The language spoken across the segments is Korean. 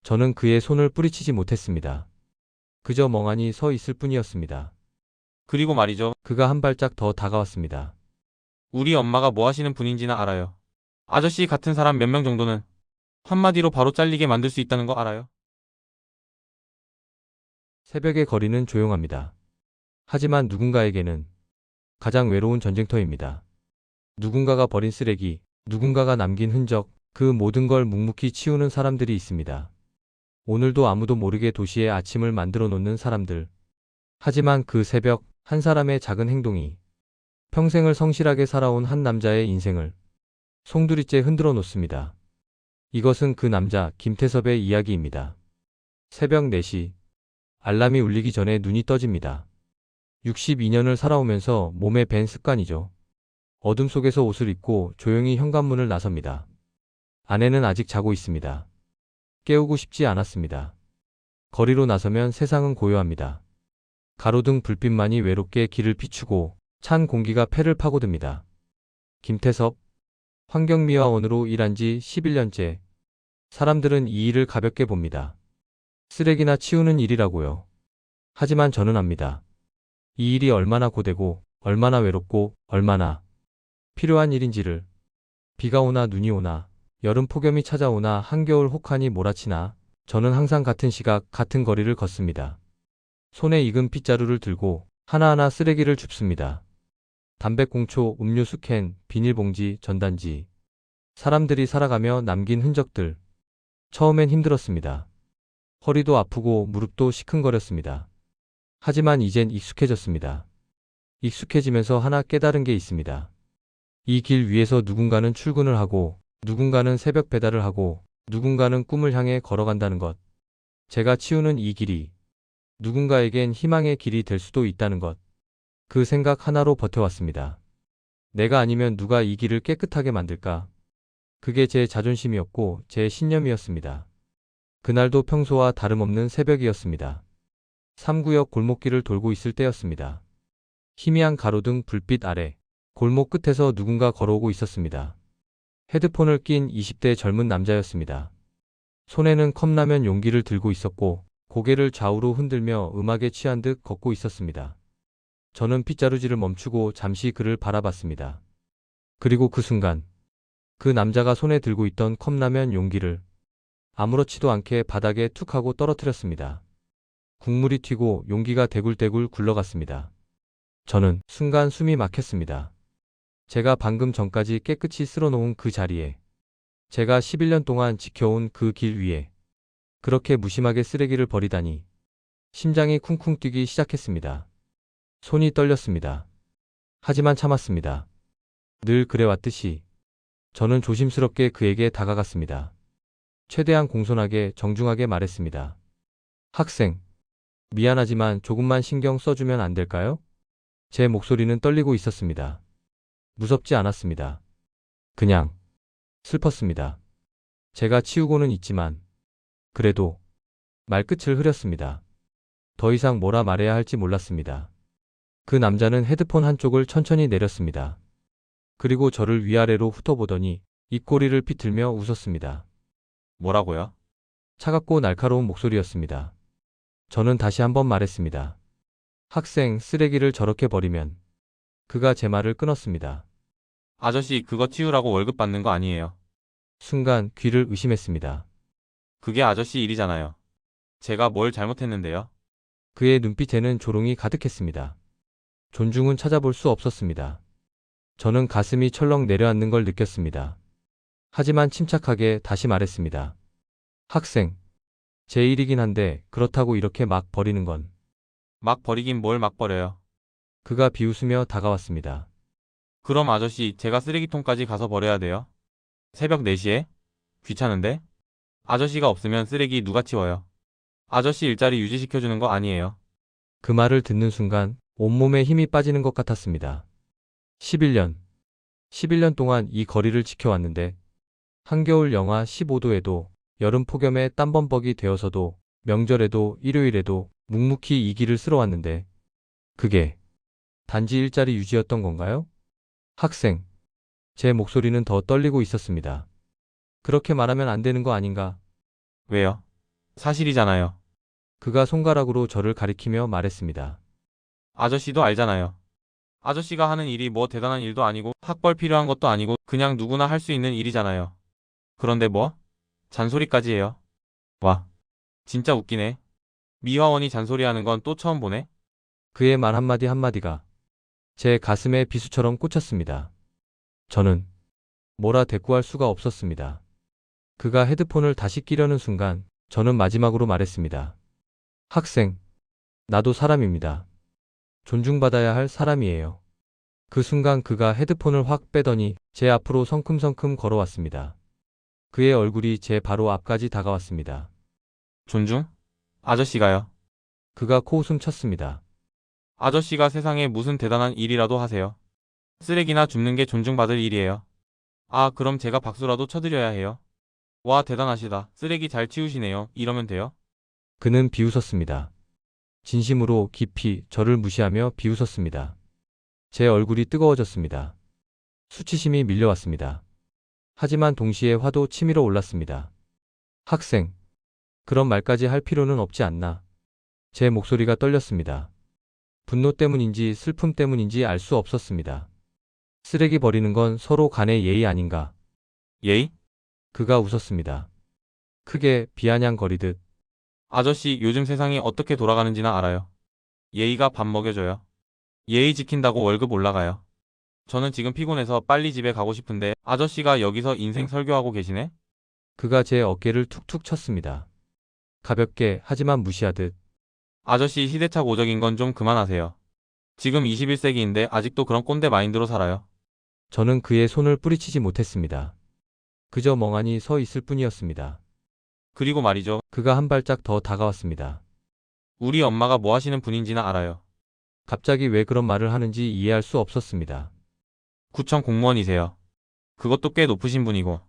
저는 그의 손을 뿌리치지 못했습니다. 그저 멍하니 서 있을 뿐이었습니다. 그리고 말이죠. 그가 한 발짝 더 다가왔습니다. 우리 엄마가 뭐 하시는 분인지는 알아요. 아저씨 같은 사람 몇 명 정도는 한마디로 바로 잘리게 만들 수 있다는 거 알아요? 새벽의 거리는 조용합니다. 하지만 누군가에게는 가장 외로운 전쟁터입니다. 누군가가 버린 쓰레기, 누군가가 남긴 흔적, 그 모든 걸 묵묵히 치우는 사람들이 있습니다. 오늘도 아무도 모르게 도시의 아침을 만들어 놓는 사람들. 하지만 그 새벽, 한 사람의 작은 행동이 평생을 성실하게 살아온 한 남자의 인생을 송두리째 흔들어 놓습니다. 이것은 그 남자 김태섭의 이야기입니다. 새벽 4시, 알람이 울리기 전에 눈이 떠집니다. 62년을 살아오면서 몸에 밴 습관이죠. 어둠 속에서 옷을 입고 조용히 현관문을 나섭니다. 아내는 아직 자고 있습니다. 깨우고 싶지 않았습니다. 거리로 나서면 세상은 고요합니다. 가로등 불빛만이 외롭게 길을 비추고 찬 공기가 폐를 파고듭니다. 김태섭, 환경미화원으로 일한 지 11년째. 사람들은 이 일을 가볍게 봅니다. 쓰레기나 치우는 일이라고요. 하지만 저는 압니다. 이 일이 얼마나 고되고, 얼마나 외롭고, 얼마나 필요한 일인지를. 비가 오나 눈이 오나, 여름 폭염이 찾아오나 한겨울 혹한이 몰아치나, 저는 항상 같은 시각, 같은 거리를 걷습니다. 손에 익은 빗자루를 들고 하나하나 쓰레기를 줍습니다. 담배꽁초, 음료수 캔, 비닐봉지, 전단지. 사람들이 살아가며 남긴 흔적들. 처음엔 힘들었습니다. 허리도 아프고 무릎도 시큰거렸습니다. 하지만 이젠 익숙해졌습니다. 익숙해지면서 하나 깨달은 게 있습니다. 이 길 위에서 누군가는 출근을 하고, 누군가는 새벽 배달을 하고, 누군가는 꿈을 향해 걸어간다는 것. 제가 치우는 이 길이 누군가에겐 희망의 길이 될 수도 있다는 것. 그 생각 하나로 버텨왔습니다. 내가 아니면 누가 이 길을 깨끗하게 만들까? 그게 제 자존심이었고 제 신념이었습니다. 그날도 평소와 다름없는 새벽이었습니다. 3구역 골목길을 돌고 있을 때였습니다. 희미한 가로등 불빛 아래 골목 끝에서 누군가 걸어오고 있었습니다. 헤드폰을 낀 20대 젊은 남자였습니다. 손에는 컵라면 용기를 들고 있었고 고개를 좌우로 흔들며 음악에 취한 듯 걷고 있었습니다. 저는 빗자루질을 멈추고 잠시 그를 바라봤습니다. 그리고 그 순간 그 남자가 손에 들고 있던 컵라면 용기를 아무렇지도 않게 바닥에 툭 하고 떨어뜨렸습니다. 국물이 튀고 용기가 대굴대굴 굴러갔습니다. 저는 순간 숨이 막혔습니다. 제가 방금 전까지 깨끗이 쓸어놓은 그 자리에, 제가 11년 동안 지켜온 그 길 위에 그렇게 무심하게 쓰레기를 버리다니. 심장이 쿵쿵 뛰기 시작했습니다. 손이 떨렸습니다. 하지만 참았습니다. 늘 그래왔듯이 저는 조심스럽게 그에게 다가갔습니다. 최대한 공손하게 정중하게 말했습니다. 학생, 미안하지만 조금만 신경 써주면 안 될까요? 제 목소리는 떨리고 있었습니다. 무섭지 않았습니다. 그냥 슬펐습니다. 제가 치우고는 있지만 그래도 말끝을 흐렸습니다. 더 이상 뭐라 말해야 할지 몰랐습니다. 그 남자는 헤드폰 한쪽을 천천히 내렸습니다. 그리고 저를 위아래로 훑어보더니 입꼬리를 비틀며 웃었습니다. 뭐라고요? 차갑고 날카로운 목소리였습니다. 저는 다시 한번 말했습니다. 학생, 쓰레기를 저렇게 버리면. 그가 제 말을 끊었습니다. 아저씨 그거 치우라고 월급 받는 거 아니에요. 순간 귀를 의심했습니다. 그게 아저씨 일이잖아요. 제가 뭘 잘못했는데요? 그의 눈빛에는 조롱이 가득했습니다. 존중은 찾아볼 수 없었습니다. 저는 가슴이 철렁 내려앉는 걸 느꼈습니다. 하지만 침착하게 다시 말했습니다. 학생, 제 일이긴 한데 그렇다고 이렇게 막 버리는 건. 막 버리긴 뭘 막 버려요. 그가 비웃으며 다가왔습니다. 그럼 아저씨 제가 쓰레기통까지 가서 버려야 돼요? 새벽 4시에? 귀찮은데? 아저씨가 없으면 쓰레기 누가 치워요? 아저씨 일자리 유지시켜주는 거 아니에요. 그 말을 듣는 순간 온몸에 힘이 빠지는 것 같았습니다. 11년. 11년 동안 이 거리를 지켜왔는데 한겨울 영하 15도에도 여름 폭염에 땀범벅이 되어서도 명절에도 일요일에도 묵묵히 이 길을 쓸어왔는데 그게 단지 일자리 유지였던 건가요? 학생. 제 목소리는 더 떨리고 있었습니다. 그렇게 말하면 안 되는 거 아닌가? 왜요? 사실이잖아요. 그가 손가락으로 저를 가리키며 말했습니다. 아저씨도 알잖아요. 아저씨가 하는 일이 뭐 대단한 일도 아니고 학벌 필요한 것도 아니고 그냥 누구나 할 수 있는 일이잖아요. 그런데 뭐? 잔소리까지 해요. 와, 진짜 웃기네. 미화원이 잔소리하는 건 또 처음 보네. 그의 말 한마디 한마디가 제 가슴에 비수처럼 꽂혔습니다. 저는 뭐라 대꾸할 수가 없었습니다. 그가 헤드폰을 다시 끼려는 순간 저는 마지막으로 말했습니다. 학생, 나도 사람입니다. 존중받아야 할 사람이에요. 그 순간 그가 헤드폰을 확 빼더니 제 앞으로 성큼성큼 걸어왔습니다. 그의 얼굴이 제 바로 앞까지 다가왔습니다. 존중? 아저씨가요. 그가 코웃음 쳤습니다. 아저씨가 세상에 무슨 대단한 일이라도 하세요. 쓰레기나 줍는 게 존중받을 일이에요. 아, 그럼 제가 박수라도 쳐드려야 해요. 와, 대단하시다. 쓰레기 잘 치우시네요. 이러면 돼요? 그는 비웃었습니다. 진심으로 깊이 저를 무시하며 비웃었습니다. 제 얼굴이 뜨거워졌습니다. 수치심이 밀려왔습니다. 하지만 동시에 화도 치밀어 올랐습니다. 학생, 그런 말까지 할 필요는 없지 않나. 제 목소리가 떨렸습니다. 분노 때문인지 슬픔 때문인지 알 수 없었습니다. 쓰레기 버리는 건 서로 간의 예의 아닌가. 예의? 그가 웃었습니다. 크게 비아냥거리듯. 아저씨, 요즘 세상이 어떻게 돌아가는지나 알아요. 예의가 밥 먹여줘요. 예의 지킨다고 월급 올라가요. 저는 지금 피곤해서 빨리 집에 가고 싶은데 아저씨가 여기서 인생 설교하고 계시네? 그가 제 어깨를 툭툭 쳤습니다. 가볍게 하지만 무시하듯. 아저씨 시대착 오적인 건 좀 그만하세요. 지금 21세기인데 아직도 그런 꼰대 마인드로 살아요. 저는 그의 손을 뿌리치지 못했습니다. 그저 멍하니 서 있을 뿐이었습니다. 그리고 말이죠. 그가 한 발짝 더 다가왔습니다. 우리 엄마가 뭐 하시는 분인지나 알아요. 갑자기 왜 그런 말을 하는지 이해할 수 없었습니다. 구청 공무원이세요. 그것도 꽤 높으신 분이고.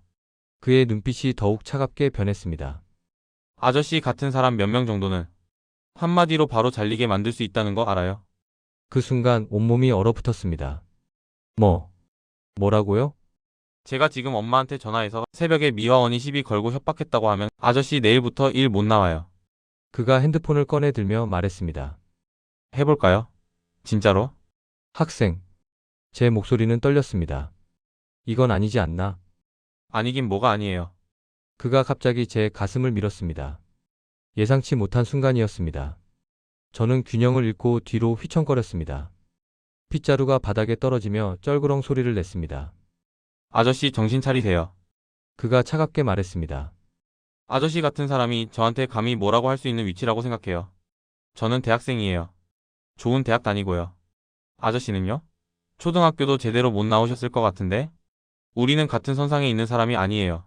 그의 눈빛이 더욱 차갑게 변했습니다. 아저씨 같은 사람 몇 명 정도는 한마디로 바로 잘리게 만들 수 있다는 거 알아요? 그 순간 온몸이 얼어붙었습니다. 뭐라고요? 제가 지금 엄마한테 전화해서 새벽에 미화원이 시비 걸고 협박했다고 하면 아저씨 내일부터 일 못 나와요. 그가 핸드폰을 꺼내 들며 말했습니다. 해볼까요? 진짜로? 학생. 제 목소리는 떨렸습니다. 이건 아니지 않나? 아니긴 뭐가 아니에요. 그가 갑자기 제 가슴을 밀었습니다. 예상치 못한 순간이었습니다. 저는 균형을 잃고 뒤로 휘청거렸습니다. 핏자루가 바닥에 떨어지며 쩔그렁 소리를 냈습니다. 아저씨 정신 차리세요. 그가 차갑게 말했습니다. 아저씨 같은 사람이 저한테 감히 뭐라고 할 수 있는 위치라고 생각해요. 저는 대학생이에요. 좋은 대학 다니고요. 아저씨는요? 초등학교도 제대로 못 나오셨을 것 같은데? 우리는 같은 선상에 있는 사람이 아니에요.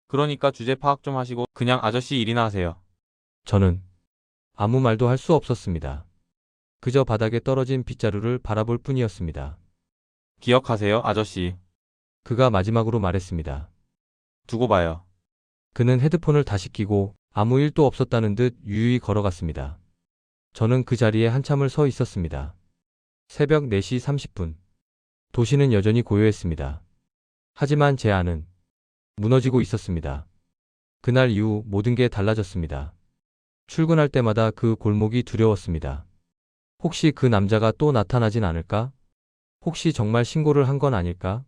그러니까 주제 파악 좀 하시고 그냥 아저씨 일이나 하세요. 저는 아무 말도 할 수 없었습니다. 그저 바닥에 떨어진 빗자루를 바라볼 뿐이었습니다. 기억하세요, 아저씨. 그가 마지막으로 말했습니다. 두고 봐요. 그는 헤드폰을 다시 끼고 아무 일도 없었다는 듯 유유히 걸어갔습니다. 저는 그 자리에 한참을 서 있었습니다. 새벽 4시 30분. 도시는 여전히 고요했습니다. 하지만 제 안은 무너지고 있었습니다. 그날 이후 모든 게 달라졌습니다. 출근할 때마다 그 골목이 두려웠습니다. 혹시 그 남자가 또 나타나진 않을까? 혹시 정말 신고를 한 건 아닐까?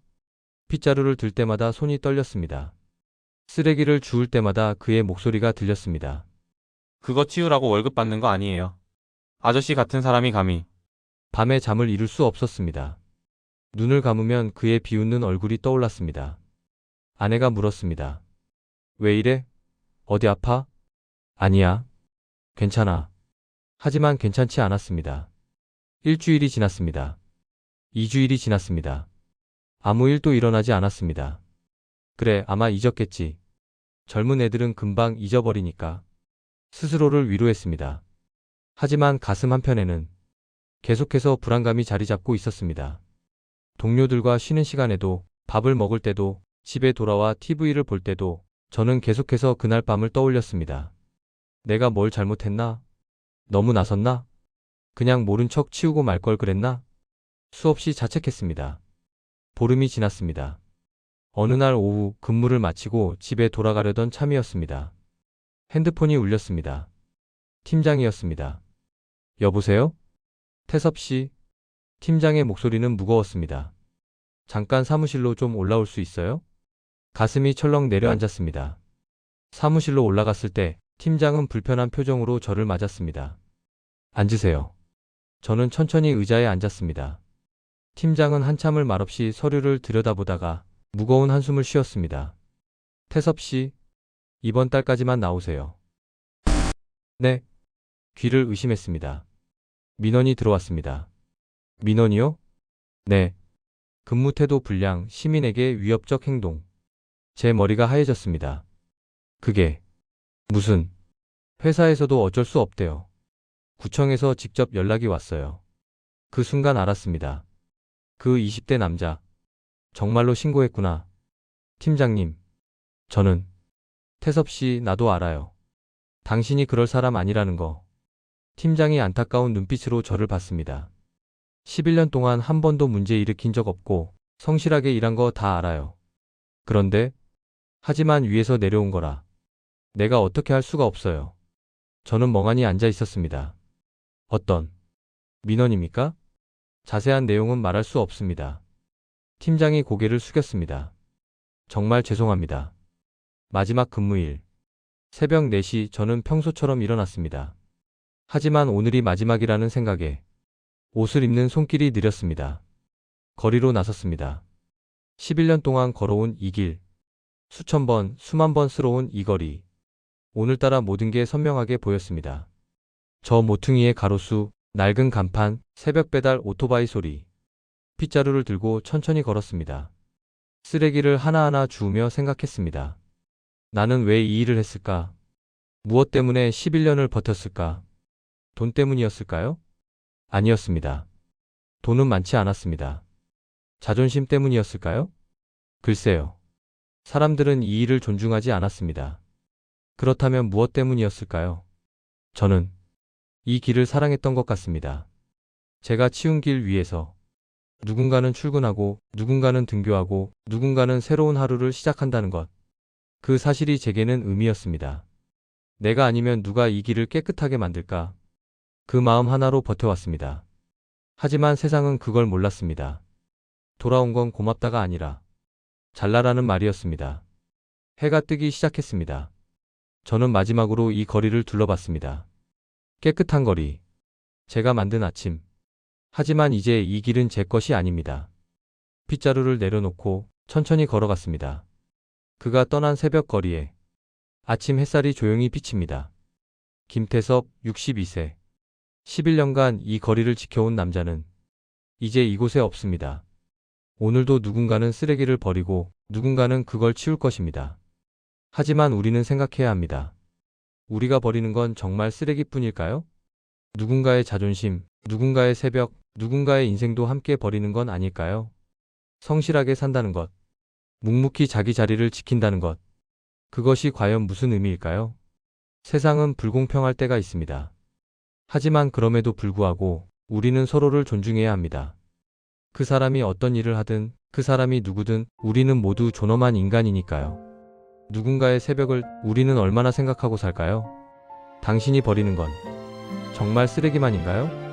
빗자루를 들 때마다 손이 떨렸습니다. 쓰레기를 주울 때마다 그의 목소리가 들렸습니다. 그거 치우라고 월급 받는 거 아니에요. 아저씨 같은 사람이 감히. 밤에 잠을 이룰 수 없었습니다. 눈을 감으면 그의 비웃는 얼굴이 떠올랐습니다. 아내가 물었습니다. 왜 이래? 어디 아파? 아니야. 괜찮아. 하지만 괜찮지 않았습니다. 일주일이 지났습니다. 2주일이 지났습니다. 아무 일도 일어나지 않았습니다. 그래, 아마 잊었겠지. 젊은 애들은 금방 잊어버리니까. 스스로를 위로했습니다. 하지만 가슴 한편에는 계속해서 불안감이 자리 잡고 있었습니다. 동료들과 쉬는 시간에도, 밥을 먹을 때도, 집에 돌아와 TV를 볼 때도 저는 계속해서 그날 밤을 떠올렸습니다. 내가 뭘 잘못했나? 너무 나섰나? 그냥 모른 척 치우고 말 걸 그랬나? 수없이 자책했습니다. 보름이 지났습니다. 어느 날 오후 근무를 마치고 집에 돌아가려던 참이었습니다. 핸드폰이 울렸습니다. 팀장이었습니다. 여보세요? 태섭 씨? 팀장의 목소리는 무거웠습니다. 잠깐 사무실로 좀 올라올 수 있어요? 가슴이 철렁 내려앉았습니다. 사무실로 올라갔을 때 팀장은 불편한 표정으로 저를 맞았습니다. 앉으세요. 저는 천천히 의자에 앉았습니다. 팀장은 한참을 말없이 서류를 들여다보다가 무거운 한숨을 쉬었습니다. 태섭 씨, 이번 달까지만 나오세요. 네. 귀를 의심했습니다. 민원이 들어왔습니다. 민원이요? 네. 근무 태도 불량, 시민에게 위협적 행동. 제 머리가 하얘졌습니다. 그게 무슨 회사에서도 어쩔 수 없대요. 구청에서 직접 연락이 왔어요. 그 순간 알았습니다. 그 20대 남자 정말로 신고했구나. 팀장님, 저는 태섭 씨 나도 알아요. 당신이 그럴 사람 아니라는 거. 팀장이 안타까운 눈빛으로 저를 봤습니다. 11년 동안 한 번도 문제 일으킨 적 없고 성실하게 일한 거 다 알아요. 그런데 하지만 위에서 내려온 거라 내가 어떻게 할 수가 없어요. 저는 멍하니 앉아 있었습니다. 어떤 민원입니까? 자세한 내용은 말할 수 없습니다. 팀장이 고개를 숙였습니다. 정말 죄송합니다. 마지막 근무일. 새벽 4시 저는 평소처럼 일어났습니다. 하지만 오늘이 마지막이라는 생각에 옷을 입는 손길이 느렸습니다. 거리로 나섰습니다. 11년 동안 걸어온 이 길. 수천 번, 수만 번 쓸어온 이 거리. 오늘따라 모든 게 선명하게 보였습니다. 저 모퉁이의 가로수, 낡은 간판, 새벽 배달 오토바이 소리. 핏자루를 들고 천천히 걸었습니다. 쓰레기를 하나하나 주우며 생각했습니다. 나는 왜 이 일을 했을까? 무엇 때문에 11년을 버텼을까? 돈 때문이었을까요? 아니었습니다. 돈은 많지 않았습니다. 자존심 때문이었을까요? 글쎄요. 사람들은 이 일을 존중하지 않았습니다. 그렇다면 무엇 때문이었을까요? 저는 이 길을 사랑했던 것 같습니다. 제가 치운 길 위에서 누군가는 출근하고 누군가는 등교하고 누군가는 새로운 하루를 시작한다는 것. 그 사실이 제게는 의미였습니다. 내가 아니면 누가 이 길을 깨끗하게 만들까? 그 마음 하나로 버텨왔습니다. 하지만 세상은 그걸 몰랐습니다. 돌아온 건 고맙다가 아니라 잘나라는 말이었습니다. 해가 뜨기 시작했습니다. 저는 마지막으로 이 거리를 둘러봤습니다. 깨끗한 거리. 제가 만든 아침. 하지만 이제 이 길은 제 것이 아닙니다. 핏자루를 내려놓고 천천히 걸어갔습니다. 그가 떠난 새벽 거리에 아침 햇살이 조용히 비칩니다. 김태섭 62세. 11년간 이 거리를 지켜온 남자는 이제 이곳에 없습니다. 오늘도 누군가는 쓰레기를 버리고 누군가는 그걸 치울 것입니다. 하지만 우리는 생각해야 합니다. 우리가 버리는 건 정말 쓰레기뿐일까요? 누군가의 자존심, 누군가의 새벽, 누군가의 인생도 함께 버리는 건 아닐까요? 성실하게 산다는 것, 묵묵히 자기 자리를 지킨다는 것, 그것이 과연 무슨 의미일까요? 세상은 불공평할 때가 있습니다. 하지만 그럼에도 불구하고 우리는 서로를 존중해야 합니다. 그 사람이 어떤 일을 하든, 그 사람이 누구든 우리는 모두 존엄한 인간이니까요. 누군가의 새벽을 우리는 얼마나 생각하고 살까요? 당신이 버리는 건 정말 쓰레기만인가요?